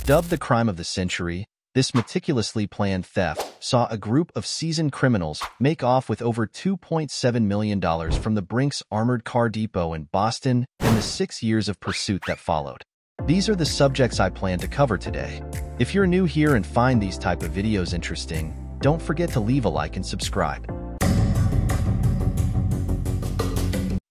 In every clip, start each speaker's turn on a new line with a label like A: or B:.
A: Dubbed the crime of the century, this meticulously planned theft saw a group of seasoned criminals make off with over $2.7 million from the Brink's armored car depot in Boston in the 6 years of pursuit that followed. These are the subjects I plan to cover today. If you're new here and find these type of videos interesting, don't forget to leave a like and subscribe.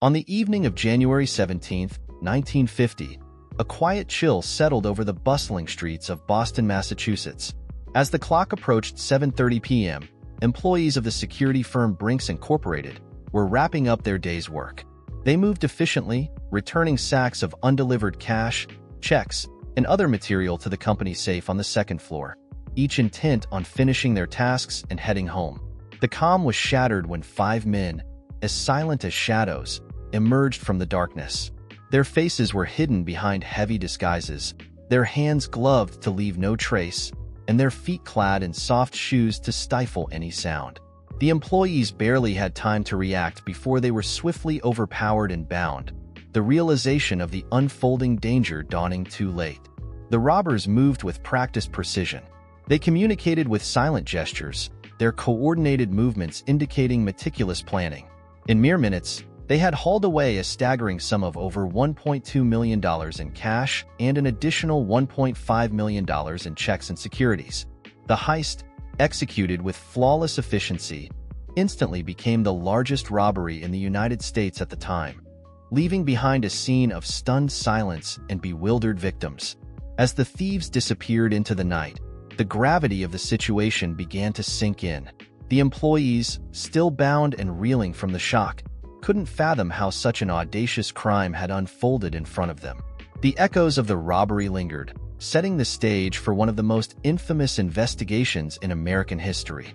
A: On the evening of January 17, 1950, a quiet chill settled over the bustling streets of Boston, Massachusetts. As the clock approached 7:30 p.m., employees of the security firm Brink's Incorporated were wrapping up their day's work. They moved efficiently, returning sacks of undelivered cash, checks, and other material to the company's safe on the second floor, each intent on finishing their tasks and heading home. The calm was shattered when 5 men, as silent as shadows, emerged from the darkness. Their faces were hidden behind heavy disguises, their hands gloved to leave no trace, and their feet clad in soft shoes to stifle any sound. The employees barely had time to react before they were swiftly overpowered and bound, the realization of the unfolding danger dawning too late. The robbers moved with practiced precision. They communicated with silent gestures, their coordinated movements indicating meticulous planning. In mere minutes, they had hauled away a staggering sum of over $1.2 million in cash and an additional $1.5 million in checks and securities. The heist, executed with flawless efficiency, instantly became the largest robbery in the United States at the time, leaving behind a scene of stunned silence and bewildered victims. As the thieves disappeared into the night, the gravity of the situation began to sink in. The employees, still bound and reeling from the shock, couldn't fathom how such an audacious crime had unfolded in front of them. The echoes of the robbery lingered, setting the stage for one of the most infamous investigations in American history.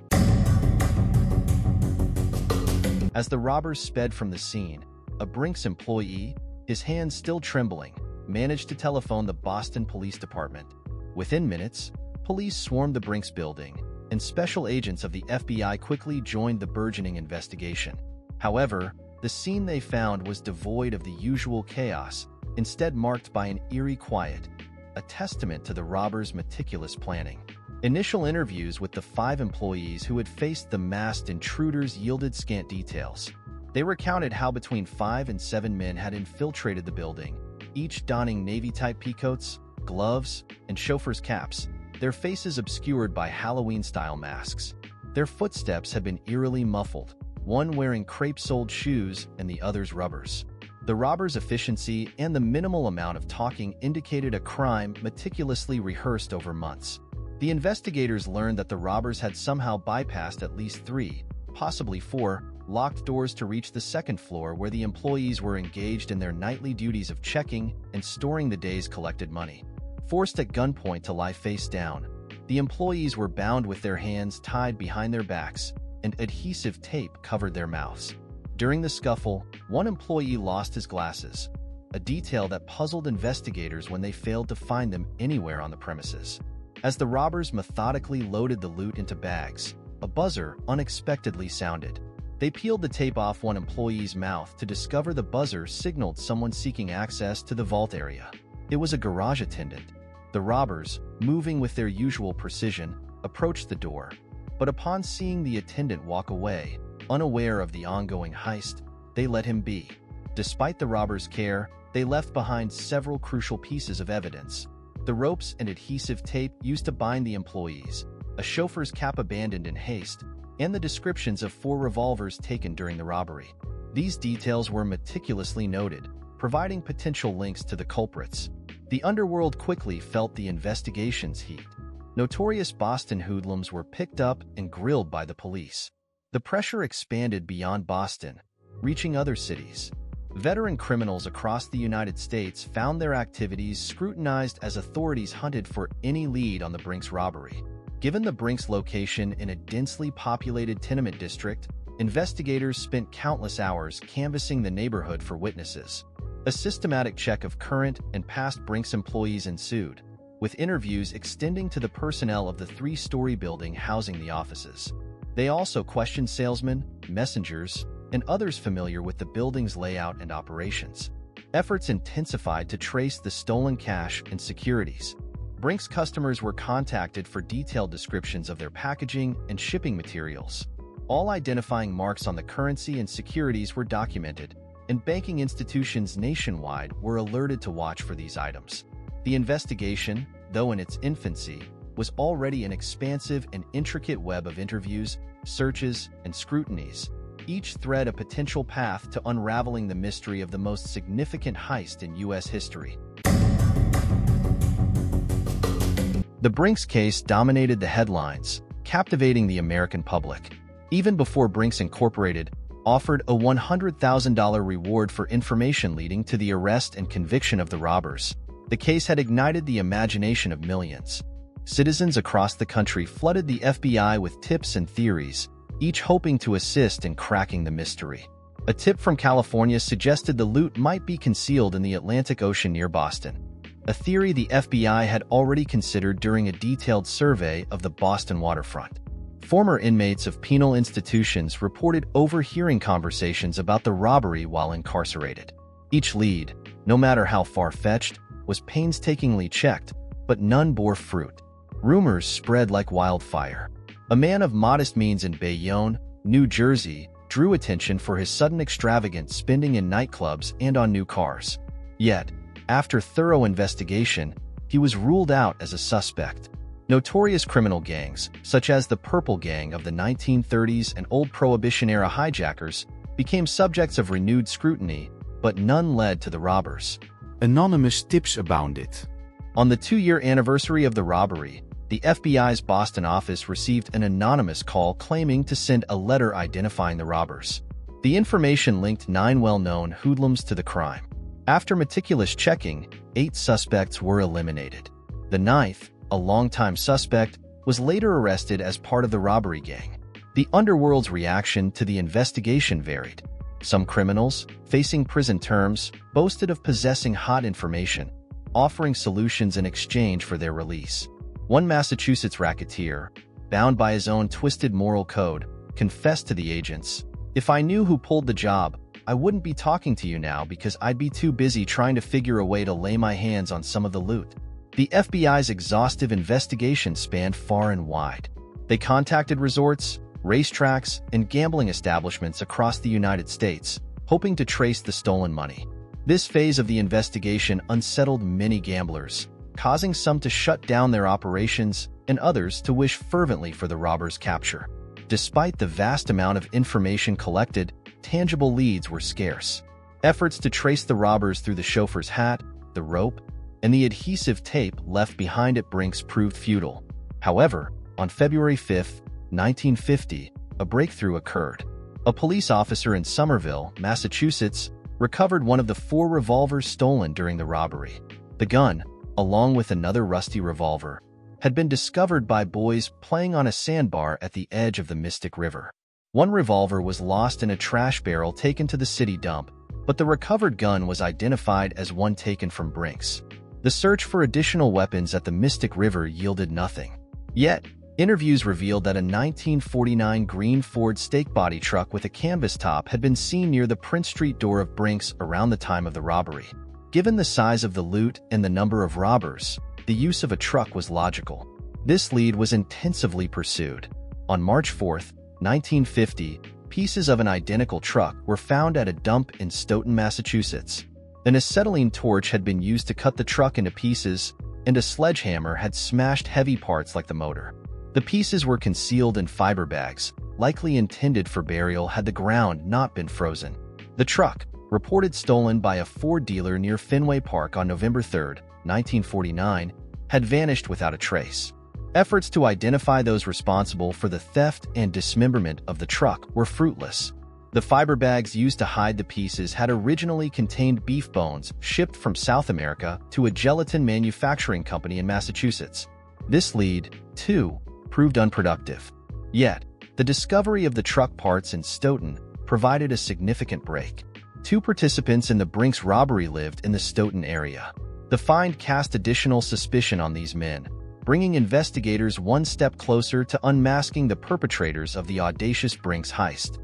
A: As the robbers sped from the scene, a Brink's employee, his hands still trembling, managed to telephone the Boston Police Department. Within minutes, police swarmed the Brink's building, and special agents of the FBI quickly joined the burgeoning investigation. However, the scene they found was devoid of the usual chaos, instead marked by an eerie quiet, a testament to the robbers' meticulous planning. Initial interviews with the 5 employees who had faced the masked intruders yielded scant details. They recounted how between 5 and 7 men had infiltrated the building, each donning Navy-type peacoats, gloves, and chauffeur's caps, their faces obscured by Halloween-style masks. Their footsteps had been eerily muffled, one wearing crepe-soled shoes and the other's rubbers. The robbers' efficiency and the minimal amount of talking indicated a crime meticulously rehearsed over months. The investigators learned that the robbers had somehow bypassed at least 3, possibly 4, locked doors to reach the second floor where the employees were engaged in their nightly duties of checking and storing the day's collected money. Forced at gunpoint to lie face down, the employees were bound with their hands tied behind their backs, and adhesive tape covered their mouths. During the scuffle, one employee lost his glasses, a detail that puzzled investigators when they failed to find them anywhere on the premises. As the robbers methodically loaded the loot into bags, a buzzer unexpectedly sounded. They peeled the tape off one employee's mouth to discover the buzzer signaled someone seeking access to the vault area. It was a garage attendant. The robbers, moving with their usual precision, approached the door. But upon seeing the attendant walk away, unaware of the ongoing heist, they let him be. Despite the robbers' care, they left behind several crucial pieces of evidence: the ropes and adhesive tape used to bind the employees, a chauffeur's cap abandoned in haste, and the descriptions of 4 revolvers taken during the robbery. These details were meticulously noted, providing potential links to the culprits. The underworld quickly felt the investigation's heat. Notorious Boston hoodlums were picked up and grilled by the police. The pressure expanded beyond Boston, reaching other cities. Veteran criminals across the United States found their activities scrutinized as authorities hunted for any lead on the Brink's robbery. Given the Brink's location in a densely populated tenement district, investigators spent countless hours canvassing the neighborhood for witnesses. A systematic check of current and past Brink's employees ensued, with interviews extending to the personnel of the 3-story building housing the offices. They also questioned salesmen, messengers, and others familiar with the building's layout and operations. Efforts intensified to trace the stolen cash and securities. Brink's customers were contacted for detailed descriptions of their packaging and shipping materials. All identifying marks on the currency and securities were documented, and banking institutions nationwide were alerted to watch for these items. The investigation, though in its infancy, was already an expansive and intricate web of interviews, searches, and scrutinies, each thread a potential path to unraveling the mystery of the most significant heist in U.S. history. The Brink's case dominated the headlines, captivating the American public. Even before Brink's Incorporated offered a $100,000 reward for information leading to the arrest and conviction of the robbers, the case had ignited the imagination of millions. Citizens across the country flooded the FBI with tips and theories, each hoping to assist in cracking the mystery. A tip from California suggested the loot might be concealed in the Atlantic Ocean near Boston, a theory the FBI had already considered during a detailed survey of the Boston waterfront. Former inmates of penal institutions reported overhearing conversations about the robbery while incarcerated. Each lead, no matter how far-fetched, was painstakingly checked, but none bore fruit. Rumors spread like wildfire. A man of modest means in Bayonne, New Jersey, drew attention for his sudden extravagant spending in nightclubs and on new cars. Yet, after thorough investigation, he was ruled out as a suspect. Notorious criminal gangs, such as the Purple Gang of the 1930s and old Prohibition-era hijackers, became subjects of renewed scrutiny, but none led to the robbers.
B: Anonymous tips abounded.
A: On the 2-year anniversary of the robbery, the FBI's Boston office received an anonymous call claiming to send a letter identifying the robbers. The information linked 9 well-known hoodlums to the crime. After meticulous checking, 8 suspects were eliminated. The 9th, a longtime suspect, was later arrested as part of the robbery gang. The underworld's reaction to the investigation varied. Some criminals, facing prison terms, boasted of possessing hot information, offering solutions in exchange for their release. One Massachusetts racketeer, bound by his own twisted moral code, confessed to the agents, "If I knew who pulled the job, I wouldn't be talking to you now because I'd be too busy trying to figure a way to lay my hands on some of the loot." The FBI's exhaustive investigation spanned far and wide. They contacted resorts, racetracks, and gambling establishments across the United States, hoping to trace the stolen money. This phase of the investigation unsettled many gamblers, causing some to shut down their operations and others to wish fervently for the robbers' capture. Despite the vast amount of information collected, tangible leads were scarce. Efforts to trace the robbers through the chauffeur's hat, the rope, and the adhesive tape left behind at Brink's proved futile. However, on February 5, 1950, a breakthrough occurred. A police officer in Somerville, Massachusetts, recovered one of the 4 revolvers stolen during the robbery. The gun, along with another rusty revolver, had been discovered by boys playing on a sandbar at the edge of the Mystic River. One revolver was lost in a trash barrel taken to the city dump, but the recovered gun was identified as one taken from Brink's. The search for additional weapons at the Mystic River yielded nothing. Yet, interviews revealed that a 1949 green Ford stake body truck with a canvas top had been seen near the Prince Street door of Brink's around the time of the robbery. Given the size of the loot and the number of robbers, the use of a truck was logical. This lead was intensively pursued. On March 4, 1950, pieces of an identical truck were found at a dump in Stoughton, Massachusetts. An acetylene torch had been used to cut the truck into pieces, and a sledgehammer had smashed heavy parts like the motor. The pieces were concealed in fiber bags, likely intended for burial had the ground not been frozen. The truck, reported stolen by a Ford dealer near Fenway Park on November 3, 1949, had vanished without a trace. Efforts to identify those responsible for the theft and dismemberment of the truck were fruitless. The fiber bags used to hide the pieces had originally contained beef bones shipped from South America to a gelatin manufacturing company in Massachusetts. This lead, too, proved unproductive. Yet, the discovery of the truck parts in Stoughton provided a significant break. 2 participants in the Brink's robbery lived in the Stoughton area. The find cast additional suspicion on these men, bringing investigators one step closer to unmasking the perpetrators of the audacious Brink's heist.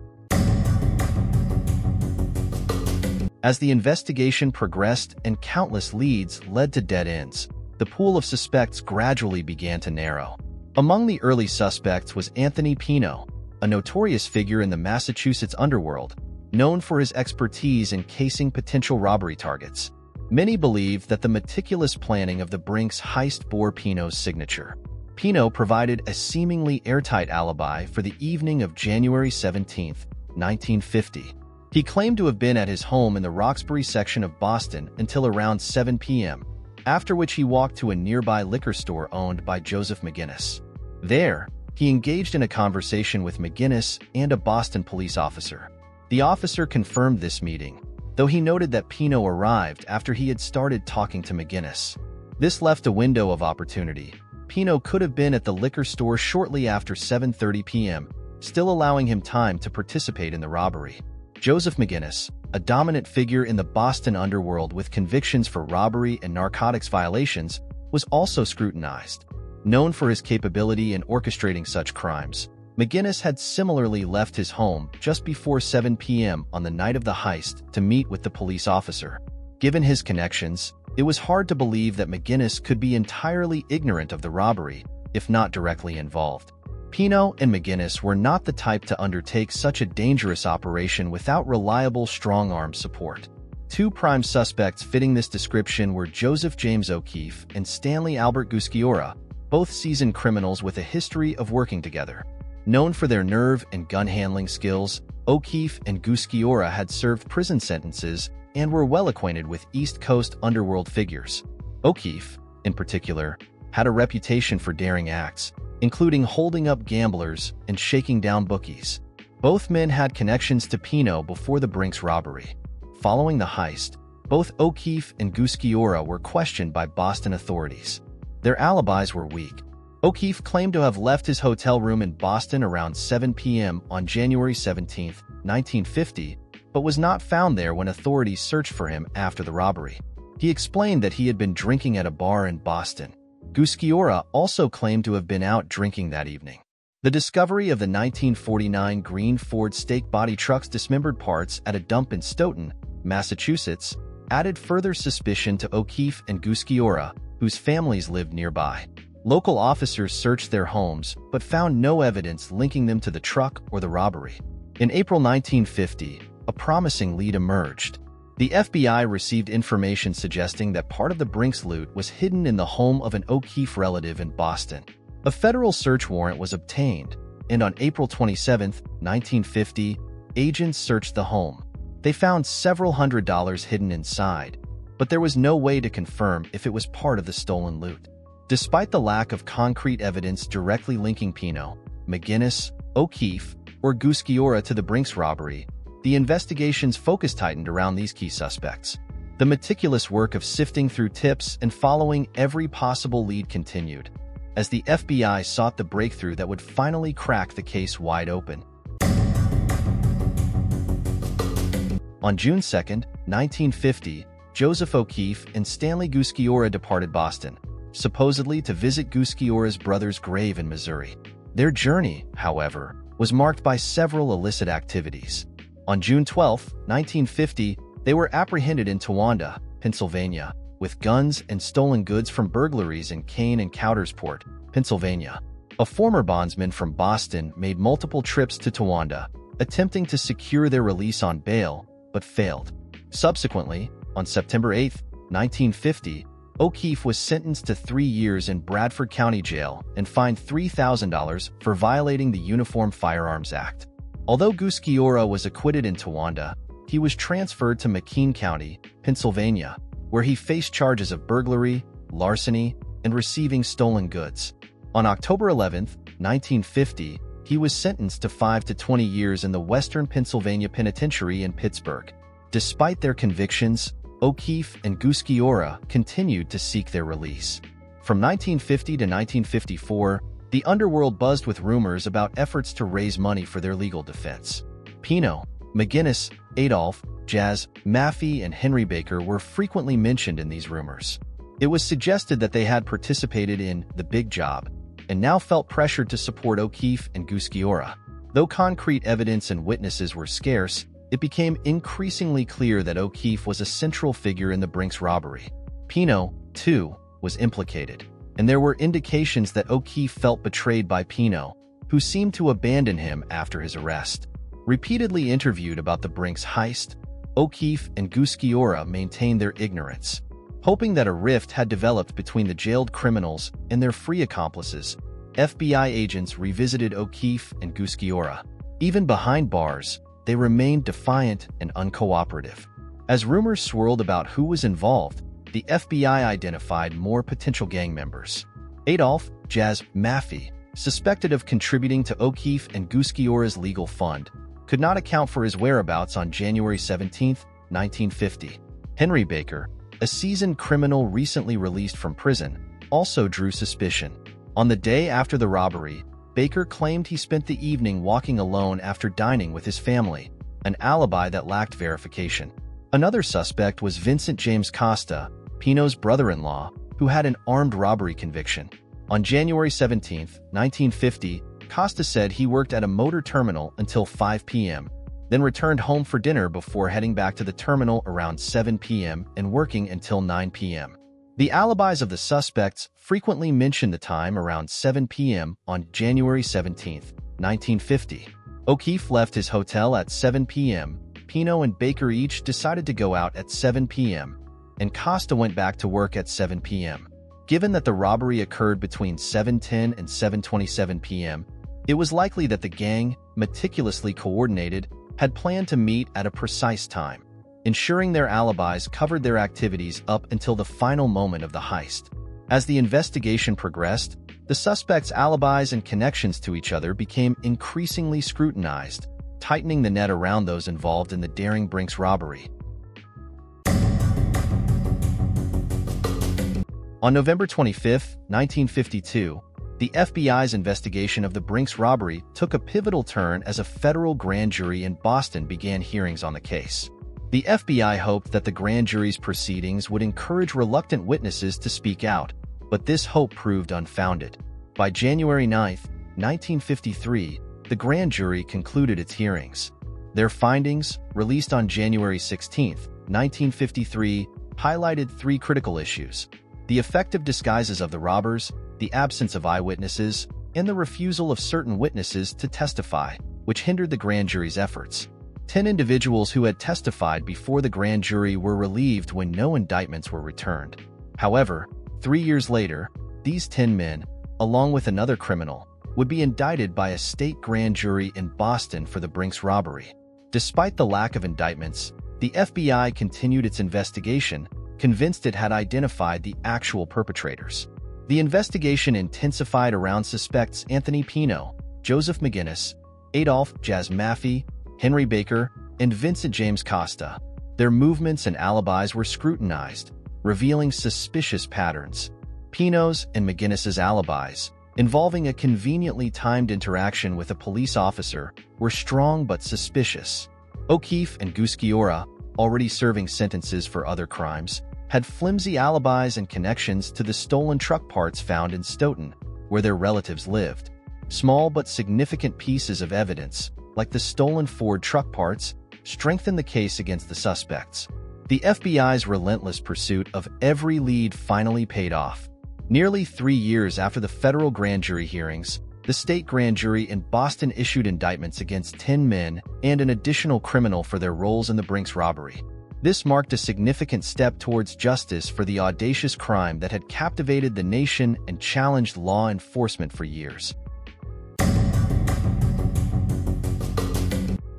A: As the investigation progressed and countless leads led to dead ends, the pool of suspects gradually began to narrow. Among the early suspects was Anthony Pino, a notorious figure in the Massachusetts underworld, known for his expertise in casing potential robbery targets. Many believe that the meticulous planning of the Brink's heist bore Pino's signature. Pino provided a seemingly airtight alibi for the evening of January 17, 1950. He claimed to have been at his home in the Roxbury section of Boston until around 7 p.m., after which he walked to a nearby liquor store owned by Joseph McGinnis. There, he engaged in a conversation with McGinnis and a Boston police officer. The officer confirmed this meeting, though he noted that Pino arrived after he had started talking to McGinnis. This left a window of opportunity. Pino could have been at the liquor store shortly after 7:30 p.m., still allowing him time to participate in the robbery. Joseph McGinnis, a dominant figure in the Boston underworld with convictions for robbery and narcotics violations, was also scrutinized. Known for his capability in orchestrating such crimes, McGinnis had similarly left his home just before 7 p.m. on the night of the heist to meet with the police officer. Given his connections, it was hard to believe that McGinnis could be entirely ignorant of the robbery, if not directly involved. Pino and McGinnis were not the type to undertake such a dangerous operation without reliable strong-arm support. Two prime suspects fitting this description were Joseph James O'Keefe and Stanley Albert Gusciora, both seasoned criminals with a history of working together. Known for their nerve and gun-handling skills, O'Keefe and Gusciora had served prison sentences and were well acquainted with East Coast underworld figures. O'Keefe, in particular, had a reputation for daring acts, including holding up gamblers and shaking down bookies. Both men had connections to Pino before the Brink's robbery. Following the heist, both O'Keefe and Gusciora were questioned by Boston authorities. Their alibis were weak. O'Keefe claimed to have left his hotel room in Boston around 7 p.m. on January 17, 1950, but was not found there when authorities searched for him after the robbery. He explained that he had been drinking at a bar in Boston. Gusciora also claimed to have been out drinking that evening. The discovery of the 1949 green Ford stake body truck's dismembered parts at a dump in Stoughton, Massachusetts, added further suspicion to O'Keefe and Gusciora, whose families lived nearby. Local officers searched their homes but found no evidence linking them to the truck or the robbery. In April 1950, a promising lead emerged. The FBI received information suggesting that part of the Brink's loot was hidden in the home of an O'Keefe relative in Boston. A federal search warrant was obtained, and on April 27, 1950, agents searched the home. They found several $100s hidden inside, but there was no way to confirm if it was part of the stolen loot. Despite the lack of concrete evidence directly linking Pino, McGinnis, O'Keefe, or Gusciora to the Brink's robbery, the investigation's focus tightened around these key suspects. The meticulous work of sifting through tips and following every possible lead continued, as the FBI sought the breakthrough that would finally crack the case wide open. On June 2, 1950, Joseph O'Keefe and Stanley Gusciora departed Boston, supposedly to visit Gusciora's brother's grave in Missouri. Their journey, however, was marked by several illicit activities. On June 12, 1950, they were apprehended in Towanda, Pennsylvania, with guns and stolen goods from burglaries in Kane and Coudersport, Pennsylvania. A former bondsman from Boston made multiple trips to Towanda, attempting to secure their release on bail, but failed. Subsequently, on September 8, 1950, O'Keefe was sentenced to 3 years in Bradford County Jail and fined $3,000 for violating the Uniform Firearms Act. Although Gusciora was acquitted in Towanda, he was transferred to McKean County, Pennsylvania, where he faced charges of burglary, larceny, and receiving stolen goods. On October 11, 1950, he was sentenced to 5 to 20 years in the Western Pennsylvania Penitentiary in Pittsburgh. Despite their convictions, O'Keefe and Gusciora continued to seek their release. From 1950 to 1954, the underworld buzzed with rumors about efforts to raise money for their legal defense. Pino, McGinnis, Adolph, Jazz, Maffei, and Henry Baker were frequently mentioned in these rumors. It was suggested that they had participated in the big job and now felt pressured to support O'Keefe and Gusciora. Though concrete evidence and witnesses were scarce, it became increasingly clear that O'Keefe was a central figure in the Brink's robbery. Pino, too, was implicated, and there were indications that O'Keefe felt betrayed by Pino, who seemed to abandon him after his arrest. Repeatedly interviewed about the Brink's heist, O'Keefe and Gusciora maintained their ignorance. Hoping that a rift had developed between the jailed criminals and their free accomplices, FBI agents revisited O'Keefe and Gusciora. Even behind bars, they remained defiant and uncooperative. As rumors swirled about who was involved, the FBI identified more potential gang members. Adolph Jazz Maffei, suspected of contributing to O'Keefe and Gusciora's legal fund, could not account for his whereabouts on January 17, 1950. Henry Baker, a seasoned criminal recently released from prison, also drew suspicion. On the day after the robbery, Baker claimed he spent the evening walking alone after dining with his family, an alibi that lacked verification. Another suspect was Vincent James Costa, Pino's brother-in-law, who had an armed robbery conviction. On January 17, 1950, Costa said he worked at a motor terminal until 5 p.m., then returned home for dinner before heading back to the terminal around 7 p.m. and working until 9 p.m. The alibis of the suspects frequently mentioned the time around 7 p.m. on January 17, 1950. O'Keefe left his hotel at 7 p.m., Pino and Baker each decided to go out at 7 p.m., and Costa went back to work at 7 p.m. Given that the robbery occurred between 7:10 and 7:27 p.m., it was likely that the gang, meticulously coordinated, had planned to meet at a precise time, ensuring their alibis covered their activities up until the final moment of the heist. As the investigation progressed, the suspects' alibis and connections to each other became increasingly scrutinized, tightening the net around those involved in the daring Brink's robbery. On November 25, 1952, the FBI's investigation of the Brink's robbery took a pivotal turn as a federal grand jury in Boston began hearings on the case. The FBI hoped that the grand jury's proceedings would encourage reluctant witnesses to speak out, but this hope proved unfounded. By January 9, 1953, the grand jury concluded its hearings. Their findings, released on January 16, 1953, highlighted three critical issues: the effective disguises of the robbers, the absence of eyewitnesses, and the refusal of certain witnesses to testify, which hindered the grand jury's efforts. 10 individuals who had testified before the grand jury were relieved when no indictments were returned. However, 3 years later, these 10 men, along with another criminal, would be indicted by a state grand jury in Boston for the Brink's robbery. Despite the lack of indictments, the FBI continued its investigation, convinced it had identified the actual perpetrators. The investigation intensified around suspects Anthony Pino, Joseph McGinnis, Adolph Jazz Maffei, Henry Baker, and Vincent James Costa. Their movements and alibis were scrutinized, revealing suspicious patterns. Pino's and McGinnis's alibis, involving a conveniently timed interaction with a police officer, were strong but suspicious. O'Keefe and Gusciora, already serving sentences for other crimes, had flimsy alibis and connections to the stolen truck parts found in Stoughton, where their relatives lived. Small but significant pieces of evidence, like the stolen Ford truck parts, strengthened the case against the suspects. The FBI's relentless pursuit of every lead finally paid off. Nearly 3 years after the federal grand jury hearings, the state grand jury in Boston issued indictments against 10 men and an additional criminal for their roles in the Brink's robbery. This marked a significant step towards justice for the audacious crime that had captivated the nation and challenged law enforcement for years.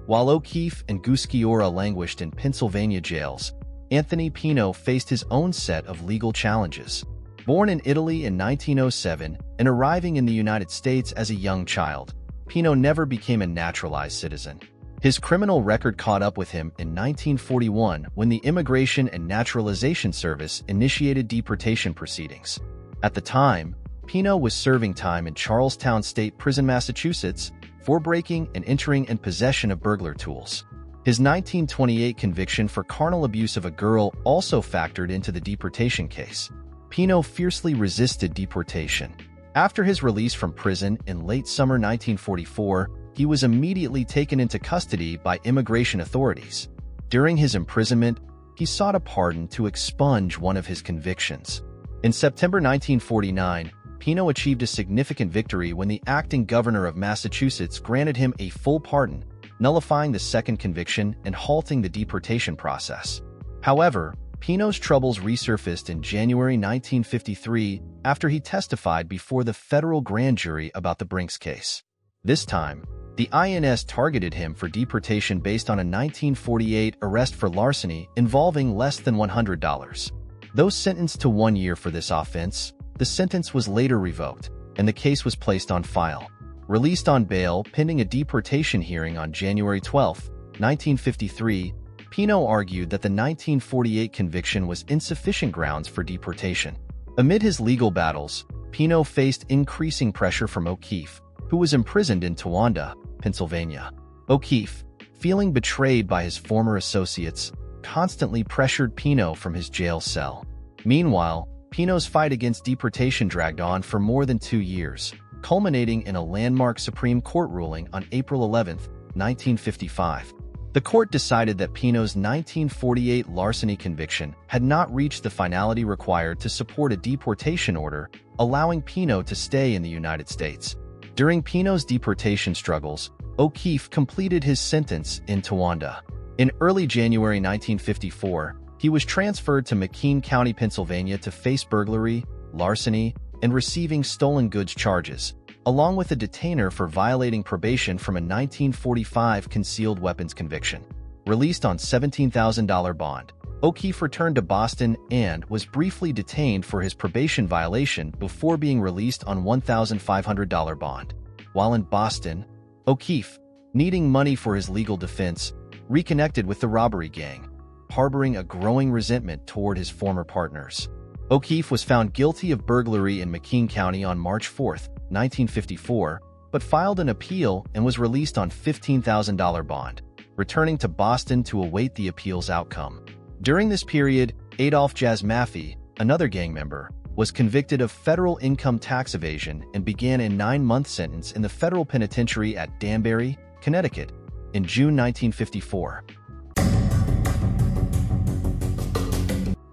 A: While O'Keefe and Gusciora languished in Pennsylvania jails, Anthony Pino faced his own set of legal challenges. Born in Italy in 1907 and arriving in the United States as a young child, Pino never became a naturalized citizen. His criminal record caught up with him in 1941 when the Immigration and Naturalization Service initiated deportation proceedings. At the time, Pino was serving time in Charlestown State Prison, Massachusetts, for breaking and entering and possession of burglar tools. His 1928 conviction for carnal abuse of a girl also factored into the deportation case. Pino fiercely resisted deportation. After his release from prison in late summer 1944, he was immediately taken into custody by immigration authorities. During his imprisonment, he sought a pardon to expunge one of his convictions. In September 1949, Pino achieved a significant victory when the acting governor of Massachusetts granted him a full pardon, nullifying the second conviction and halting the deportation process. However, Pino's troubles resurfaced in January 1953 after he testified before the federal grand jury about the Brink's case. This time, the INS targeted him for deportation based on a 1948 arrest for larceny involving less than $100. Though sentenced to 1 year for this offense, the sentence was later revoked, and the case was placed on file. Released on bail pending a deportation hearing on January 12, 1953, Pino argued that the 1948 conviction was insufficient grounds for deportation. Amid his legal battles, Pino faced increasing pressure from O'Keefe, who was imprisoned in Towanda, Pennsylvania. O'Keefe, feeling betrayed by his former associates, constantly pressured Pino from his jail cell. Meanwhile, Pino's fight against deportation dragged on for more than 2 years, culminating in a landmark Supreme Court ruling on April 11, 1955. The court decided that Pino's 1948 larceny conviction had not reached the finality required to support a deportation order, allowing Pino to stay in the United States. During Pino's deportation struggles, O'Keefe completed his sentence in Towanda. In early January 1954, he was transferred to McKean County, Pennsylvania to face burglary, larceny, and receiving stolen goods charges, along with a detainer for violating probation from a 1945 concealed weapons conviction. Released on $17,000 bond, O'Keefe returned to Boston and was briefly detained for his probation violation before being released on $1,500 bond. While in Boston, O'Keefe, needing money for his legal defense, reconnected with the robbery gang, harboring a growing resentment toward his former partners. O'Keefe was found guilty of burglary in McKean County on March 4, 1954, but filed an appeal and was released on $15,000 bond, returning to Boston to await the appeal's outcome. During this period, Adolph Jazz Maffei, another gang member, was convicted of federal income tax evasion and began a 9-month sentence in the federal penitentiary at Danbury, Connecticut, in June 1954.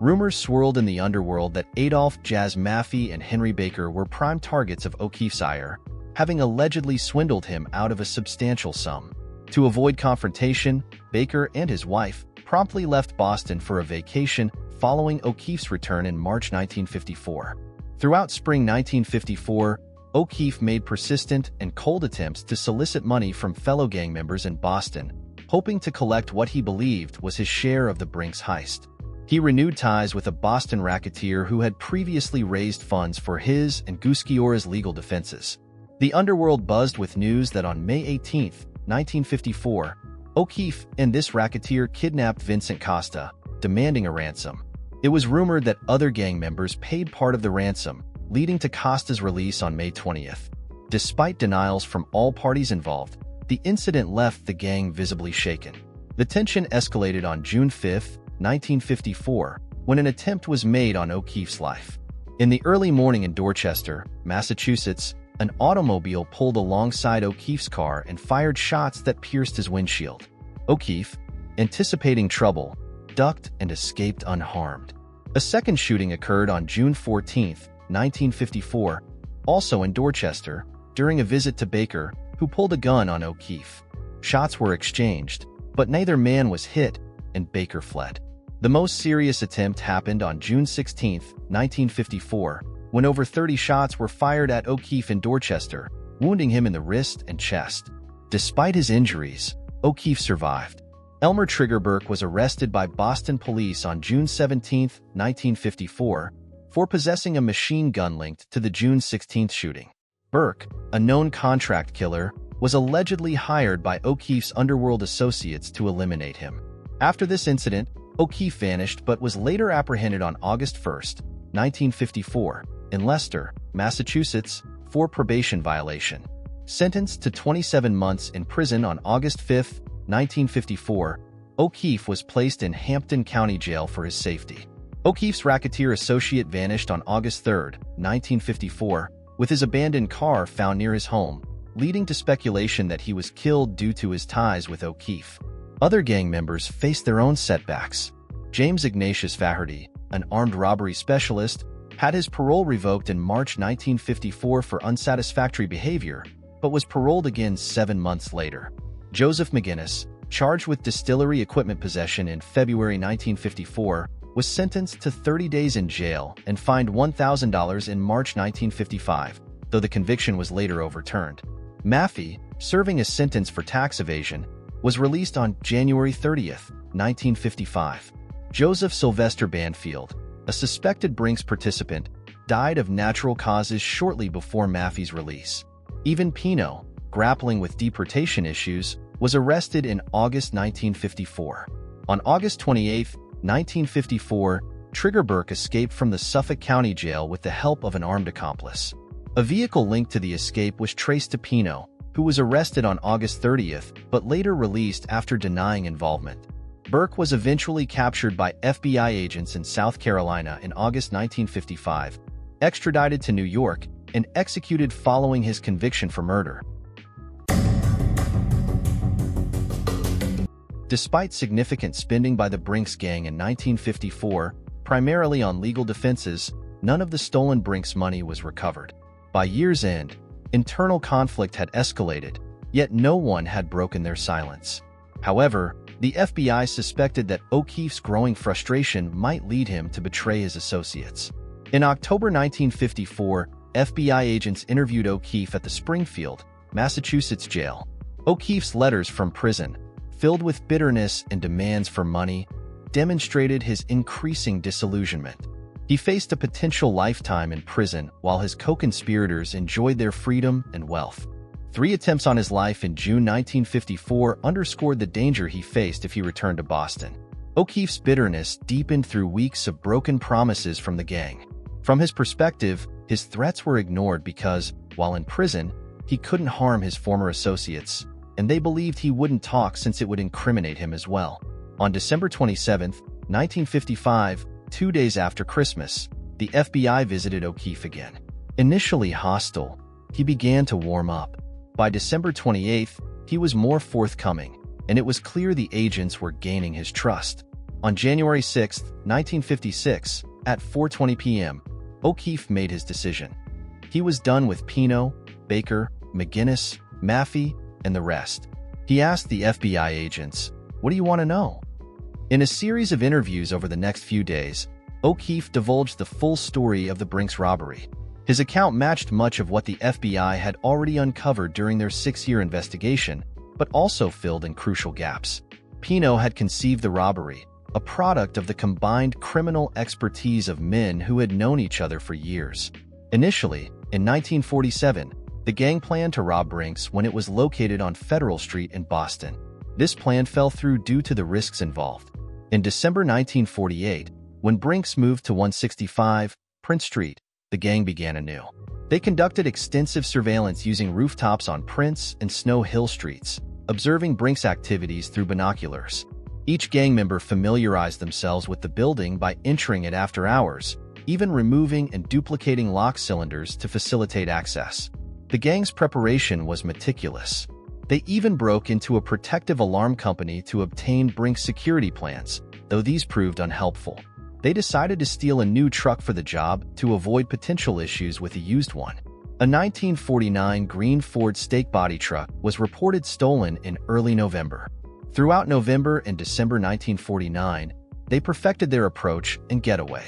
A: Rumors swirled in the underworld that Adolph Jazz Maffei and Henry Baker were prime targets of O'Keefe's ire, having allegedly swindled him out of a substantial sum. To avoid confrontation, Baker and his wife promptly left Boston for a vacation following O'Keefe's return in March 1954. Throughout spring 1954, O'Keefe made persistent and cold attempts to solicit money from fellow gang members in Boston, hoping to collect what he believed was his share of the Brink's heist. He renewed ties with a Boston racketeer who had previously raised funds for his and Gusciora's legal defenses. The underworld buzzed with news that on May 18, 1954, O'Keefe and this racketeer kidnapped Vincent Costa, demanding a ransom. It was rumored that other gang members paid part of the ransom, leading to Costa's release on May 20th. Despite denials from all parties involved, the incident left the gang visibly shaken. The tension escalated on June 5, 1954, when an attempt was made on O'Keefe's life. In the early morning in Dorchester, Massachusetts, an automobile pulled alongside O'Keefe's car and fired shots that pierced his windshield. O'Keefe, anticipating trouble, ducked and escaped unharmed. A second shooting occurred on June 14, 1954, also in Dorchester, during a visit to Baker, who pulled a gun on O'Keefe. Shots were exchanged, but neither man was hit, and Baker fled. The most serious attempt happened on June 16, 1954, when over 30 shots were fired at O'Keefe in Dorchester, wounding him in the wrist and chest. Despite his injuries, O'Keefe survived. Elmer Trigger Burke was arrested by Boston police on June 17, 1954, for possessing a machine gun linked to the June 16 shooting. Burke, a known contract killer, was allegedly hired by O'Keefe's underworld associates to eliminate him. After this incident, O'Keefe vanished but was later apprehended on August 1, 1954, in Leicester, Massachusetts, for probation violation. Sentenced to 27 months in prison on August 5, 1954, O'Keefe was placed in Hampton County Jail for his safety. O'Keefe's racketeer associate vanished on August 3, 1954, with his abandoned car found near his home, leading to speculation that he was killed due to his ties with O'Keefe. Other gang members faced their own setbacks. James Ignatius Faherty, an armed robbery specialist, had his parole revoked in March 1954 for unsatisfactory behavior, but was paroled again 7 months later. Joseph McGinnis, charged with distillery equipment possession in February 1954, was sentenced to 30 days in jail and fined $1,000 in March 1955, though the conviction was later overturned. Maffei, serving a sentence for tax evasion, was released on January 30, 1955. Joseph Sylvester Banfield, a suspected Brink's participant, died of natural causes shortly before Maffei's release. Even Pino, grappling with deportation issues, was arrested in August 1954. On August 28, 1954, Trigger Burke escaped from the Suffolk County Jail with the help of an armed accomplice. A vehicle linked to the escape was traced to Pino, who was arrested on August 30th but later released after denying involvement. Burke was eventually captured by FBI agents in South Carolina in August 1955, extradited to New York, and executed following his conviction for murder. Despite significant spending by the Brinks gang in 1954, primarily on legal defenses, none of the stolen Brinks money was recovered. By year's end, internal conflict had escalated, yet no one had broken their silence. However, the FBI suspected that O'Keefe's growing frustration might lead him to betray his associates. In October 1954, FBI agents interviewed O'Keefe at the Springfield, Massachusetts jail. O'Keefe's letters from prison, filled with bitterness and demands for money, demonstrated his increasing disillusionment. He faced a potential lifetime in prison while his co-conspirators enjoyed their freedom and wealth. 3 attempts on his life in June 1954 underscored the danger he faced if he returned to Boston. O'Keefe's bitterness deepened through weeks of broken promises from the gang. From his perspective, his threats were ignored because, while in prison, he couldn't harm his former associates, and they believed he wouldn't talk since it would incriminate him as well. On December 27, 1955, 2 days after Christmas, the FBI visited O'Keefe again. Initially hostile, he began to warm up. By December 28, he was more forthcoming, and it was clear the agents were gaining his trust. On January 6, 1956, at 4:20 p.m., O'Keefe made his decision. He was done with Pino, Baker, McGinnis, Maffei, and the rest. He asked the FBI agents, "What do you want to know?" In a series of interviews over the next few days, O'Keefe divulged the full story of the Brinks robbery. His account matched much of what the FBI had already uncovered during their 6-year investigation, but also filled in crucial gaps. Pino had conceived the robbery, a product of the combined criminal expertise of men who had known each other for years. Initially, in 1947, the gang planned to rob Brinks when it was located on Federal Street in Boston. This plan fell through due to the risks involved. In December 1948, when Brinks moved to 165 Prince Street, the gang began anew. They conducted extensive surveillance using rooftops on Prince and Snow Hill streets, observing Brinks' activities through binoculars. Each gang member familiarized themselves with the building by entering it after hours, even removing and duplicating lock cylinders to facilitate access. The gang's preparation was meticulous. They even broke into a protective alarm company to obtain Brinks security plans, though these proved unhelpful. They decided to steal a new truck for the job to avoid potential issues with a used one. A 1949 green Ford stake body truck was reported stolen in early November. Throughout November and December 1949, they perfected their approach and getaway.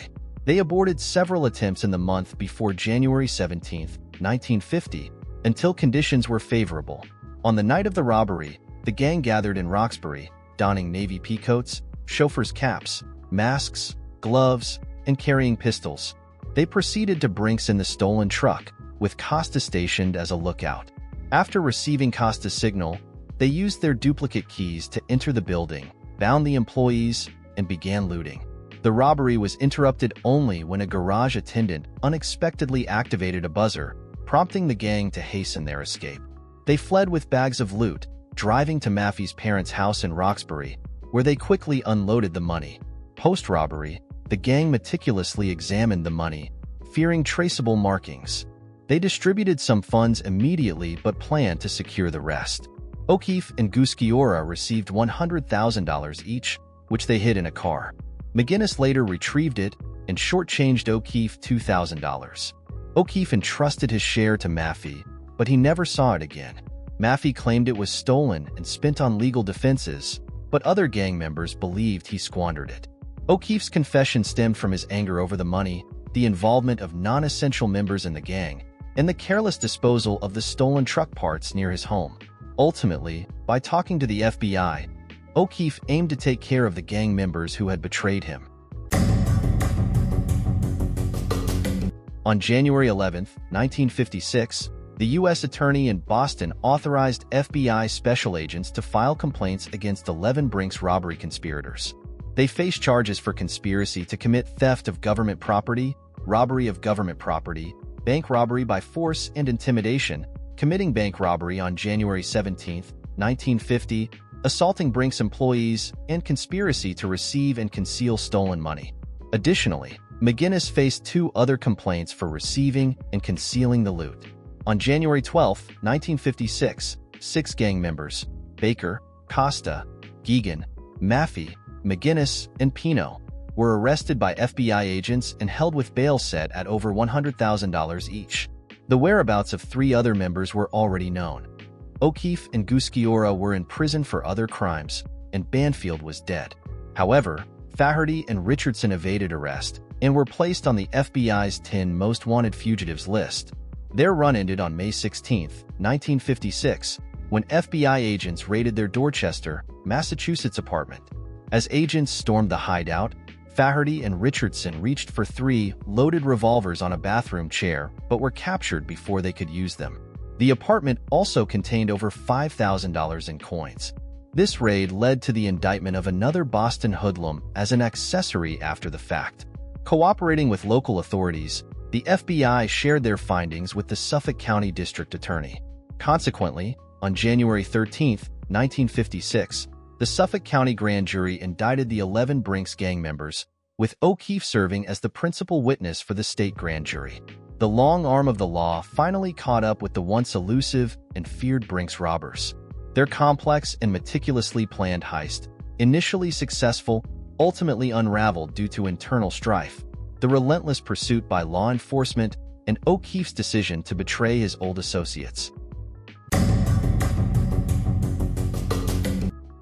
A: They aborted several attempts in the month before January 17, 1950, until conditions were favorable. On the night of the robbery, the gang gathered in Roxbury, donning navy peacoats, chauffeurs' caps, masks, gloves, and carrying pistols. They proceeded to Brinks in the stolen truck, with Costa stationed as a lookout. After receiving Costa's signal, they used their duplicate keys to enter the building, bound the employees, and began looting. The robbery was interrupted only when a garage attendant unexpectedly activated a buzzer, prompting the gang to hasten their escape. They fled with bags of loot, driving to Maffei's parents' house in Roxbury, where they quickly unloaded the money. Post-robbery, the gang meticulously examined the money, fearing traceable markings. They distributed some funds immediately but planned to secure the rest. O'Keefe and Gusciora received $100,000 each, which they hid in a car. McGinnis later retrieved it, and shortchanged O'Keefe $2,000. O'Keefe entrusted his share to Maffei, but he never saw it again. Maffei claimed it was stolen and spent on legal defenses, but other gang members believed he squandered it. O'Keefe's confession stemmed from his anger over the money, the involvement of non-essential members in the gang, and the careless disposal of the stolen truck parts near his home. Ultimately, by talking to the FBI, O'Keefe aimed to take care of the gang members who had betrayed him. On January 11, 1956, the U.S. Attorney in Boston authorized FBI special agents to file complaints against 11 Brink's robbery conspirators. They faced charges for conspiracy to commit theft of government property, robbery of government property, bank robbery by force and intimidation, committing bank robbery on January 17, 1950, assaulting Brink's employees, and conspiracy to receive and conceal stolen money. Additionally, McGinnis faced 2 other complaints for receiving and concealing the loot. On January 12, 1956, 6 gang members, Baker, Costa, Geegan, Maffei, McGinnis, and Pino, were arrested by FBI agents and held with bail set at over $100,000 each. The whereabouts of 3 other members were already known. O'Keefe and Gusciora were in prison for other crimes, and Banfield was dead. However, Faherty and Richardson evaded arrest and were placed on the FBI's 10 most wanted fugitives list. Their run ended on May 16, 1956, when FBI agents raided their Dorchester, Massachusetts apartment. As agents stormed the hideout, Faherty and Richardson reached for 3 loaded revolvers on a bathroom chair but were captured before they could use them. The apartment also contained over $5,000 in coins. This raid led to the indictment of another Boston hoodlum as an accessory after the fact. Cooperating with local authorities, the FBI shared their findings with the Suffolk County District Attorney. Consequently, on January 13, 1956, the Suffolk County Grand Jury indicted the 11 Brink's gang members, with O'Keefe serving as the principal witness for the state grand jury. The long arm of the law finally caught up with the once elusive and feared Brink's robbers. Their complex and meticulously planned heist, initially successful, ultimately unraveled due to internal strife, the relentless pursuit by law enforcement, and O'Keefe's decision to betray his old associates.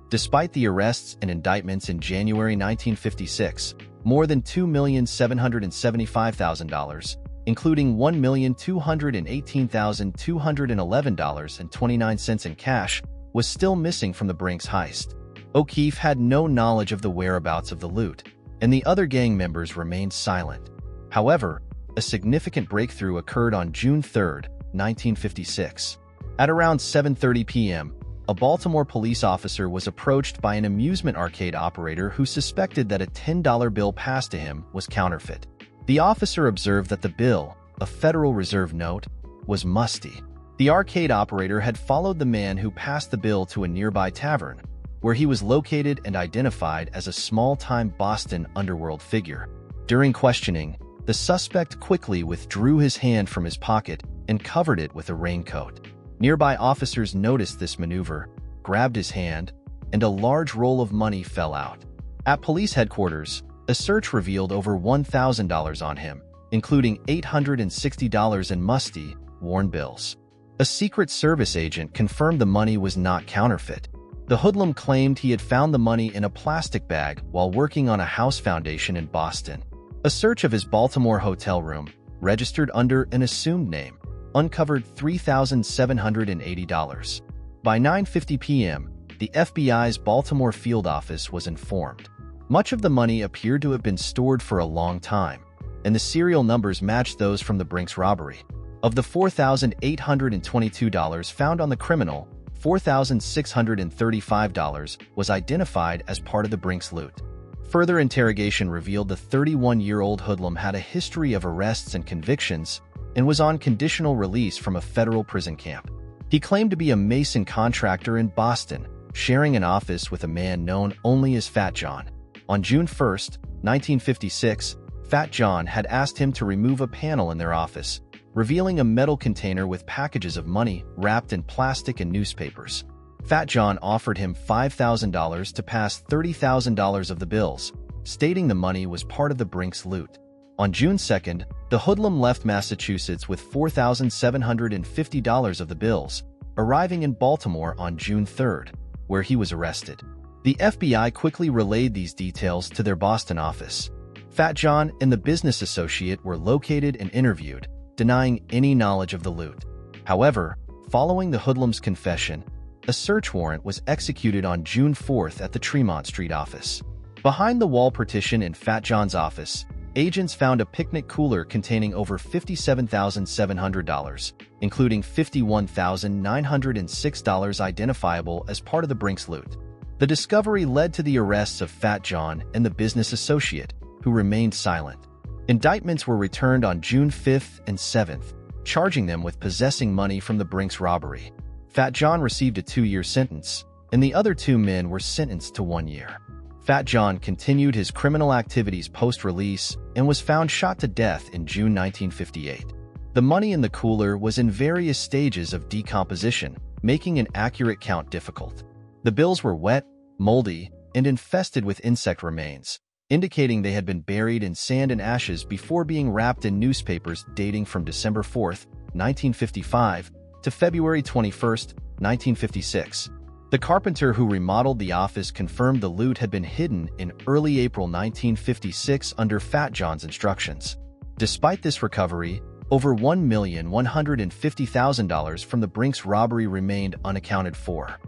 A: Despite the arrests and indictments in January 1956, more than $2,775,000, including $1,218,211.29 in cash, was still missing from the Brink's heist. O'Keefe had no knowledge of the whereabouts of the loot, and the other gang members remained silent. However, a significant breakthrough occurred on June 3, 1956. At around 7:30 p.m., a Baltimore police officer was approached by an amusement arcade operator who suspected that a $10 bill passed to him was counterfeit. The officer observed that the bill, a Federal Reserve note, was musty. The arcade operator had followed the man who passed the bill to a nearby tavern, where he was located and identified as a small-time Boston underworld figure. During questioning, the suspect quickly withdrew his hand from his pocket and covered it with a raincoat. Nearby officers noticed this maneuver, grabbed his hand, and a large roll of money fell out. At police headquarters, a search revealed over $1,000 on him, including $860 in musty, worn bills. A Secret Service agent confirmed the money was not counterfeit. The hoodlum claimed he had found the money in a plastic bag while working on a house foundation in Boston. A search of his Baltimore hotel room, registered under an assumed name, uncovered $3,780. By 9:50 p.m., the FBI's Baltimore field office was informed. Much of the money appeared to have been stored for a long time, and the serial numbers matched those from the Brink's robbery. Of the $4,822 found on the criminal, $4,635 was identified as part of the Brink's loot. Further interrogation revealed the 31-year-old hoodlum had a history of arrests and convictions and was on conditional release from a federal prison camp. He claimed to be a mason contractor in Boston, sharing an office with a man known only as Fat John. On June 1, 1956, Fat John had asked him to remove a panel in their office, revealing a metal container with packages of money wrapped in plastic and newspapers. Fat John offered him $5,000 to pass $30,000 of the bills, stating the money was part of the Brink's loot. On June 2nd, the hoodlum left Massachusetts with $4,750 of the bills, arriving in Baltimore on June 3rd, where he was arrested. The FBI quickly relayed these details to their Boston office. Fat John and the business associate were located and interviewed, denying any knowledge of the loot. However, following the hoodlum's confession, a search warrant was executed on June 4th at the Tremont Street office. Behind the wall partition in Fat John's office, agents found a picnic cooler containing over $57,700, including $51,906 identifiable as part of the Brink's loot. The discovery led to the arrests of Fat John and the business associate, who remained silent. Indictments were returned on June 5th and 7th, charging them with possessing money from the Brink's robbery. Fat John received a 2-year sentence, and the other 2 men were sentenced to 1 year. Fat John continued his criminal activities post-release and was found shot to death in June 1958. The money in the cooler was in various stages of decomposition, making an accurate count difficult. The bills were wet, moldy, and infested with insect remains, indicating they had been buried in sand and ashes before being wrapped in newspapers dating from December 4, 1955, to February 21, 1956. The carpenter who remodeled the office confirmed the loot had been hidden in early April 1956 under Fat John's instructions. Despite this recovery, over $1,150,000 from the Brink's robbery remained unaccounted for.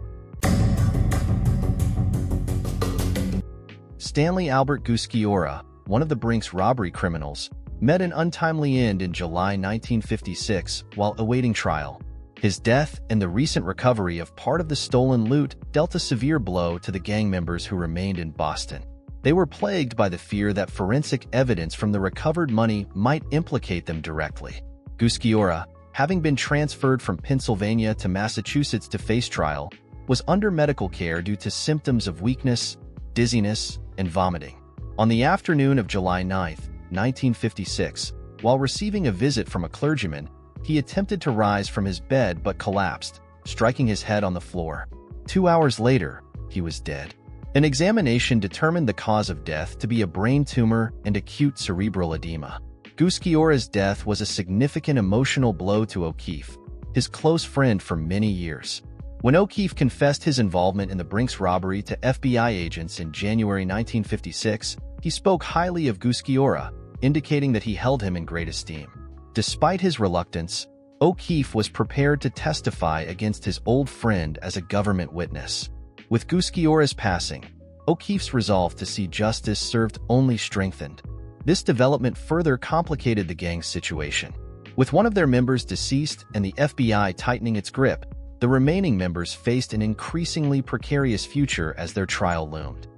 A: Stanley Albert Gusciora, one of the Brink's robbery criminals, met an untimely end in July 1956 while awaiting trial. His death and the recent recovery of part of the stolen loot dealt a severe blow to the gang members who remained in Boston. They were plagued by the fear that forensic evidence from the recovered money might implicate them directly. Gusciora, having been transferred from Pennsylvania to Massachusetts to face trial, was under medical care due to symptoms of weakness, dizziness, and vomiting. On the afternoon of July 9, 1956, while receiving a visit from a clergyman, he attempted to rise from his bed but collapsed, striking his head on the floor. 2 hours later, he was dead. An examination determined the cause of death to be a brain tumor and acute cerebral edema. Gusciora's death was a significant emotional blow to O'Keefe, his close friend for many years. When O'Keefe confessed his involvement in the Brink's robbery to FBI agents in January 1956, he spoke highly of Gusciora, indicating that he held him in great esteem. Despite his reluctance, O'Keefe was prepared to testify against his old friend as a government witness. With Gusciora's passing, O'Keefe's resolve to see justice served only strengthened. This development further complicated the gang's situation. With one of their members deceased and the FBI tightening its grip, the remaining members faced an increasingly precarious future as their trial loomed.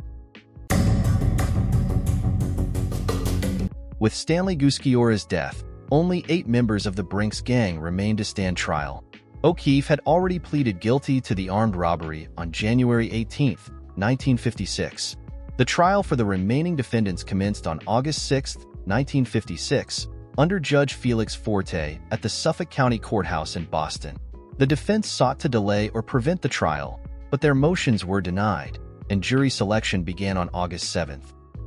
A: With Stanley Gusciora's death, only 8 members of the Brink's gang remained to stand trial. O'Keefe had already pleaded guilty to the armed robbery on January 18, 1956. The trial for the remaining defendants commenced on August 6, 1956, under Judge Felix Forte at the Suffolk County Courthouse in Boston. The defense sought to delay or prevent the trial, but their motions were denied, and jury selection began on August 7.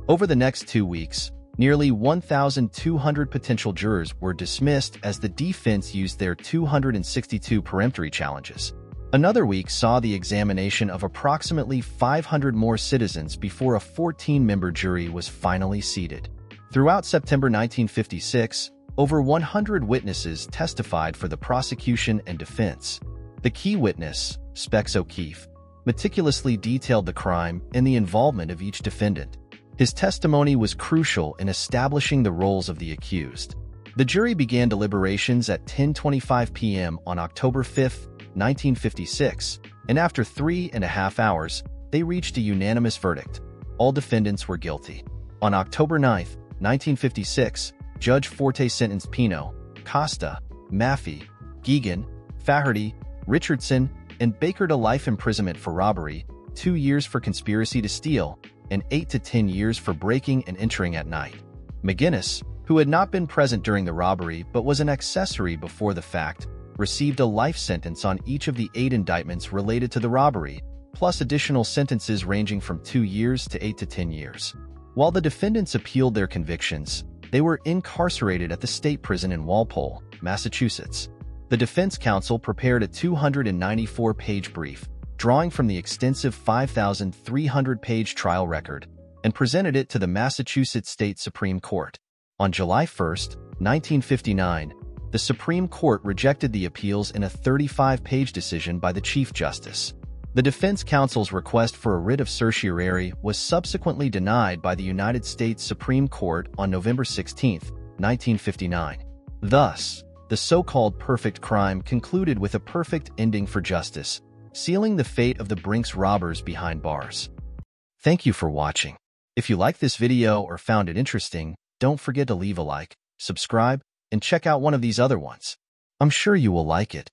A: Over the next 2 weeks, nearly 1,200 potential jurors were dismissed as the defense used their 262 peremptory challenges. Another week saw the examination of approximately 500 more citizens before a 14-member jury was finally seated. Throughout September 1956, over 100 witnesses testified for the prosecution and defense. The key witness, Specs O'Keefe, meticulously detailed the crime and the involvement of each defendant. His testimony was crucial in establishing the roles of the accused. The jury began deliberations at 10:25 p.m. on October 5, 1956, and after 3.5 hours, they reached a unanimous verdict. All defendants were guilty. On October 9, 1956, Judge Forte sentenced Pino, Costa, Maffei, Geegan, Faherty, Richardson, and Baker to life imprisonment for robbery, 2 years for conspiracy to steal, and 8 to 10 years for breaking and entering at night. McGinnis, who had not been present during the robbery but was an accessory before the fact, received a life sentence on each of the 8 indictments related to the robbery, plus additional sentences ranging from 2 years to 8 to 10 years. While the defendants appealed their convictions, They were incarcerated at the state prison in Walpole, Massachusetts. The defense counsel prepared a 294-page brief, drawing from the extensive 5,300-page trial record, and presented it to the Massachusetts State Supreme Court. On July 1, 1959, the Supreme Court rejected the appeals in a 35-page decision by the Chief Justice. The defense counsel's request for a writ of certiorari was subsequently denied by the United States Supreme Court on November 16, 1959. Thus, the so-called perfect crime concluded with a perfect ending for justice, sealing the fate of the Brink's robbers behind bars. Thank you for watching. If you liked this video or found it interesting, don't forget to leave a like, subscribe, and check out one of these other ones. I'm sure you will like it.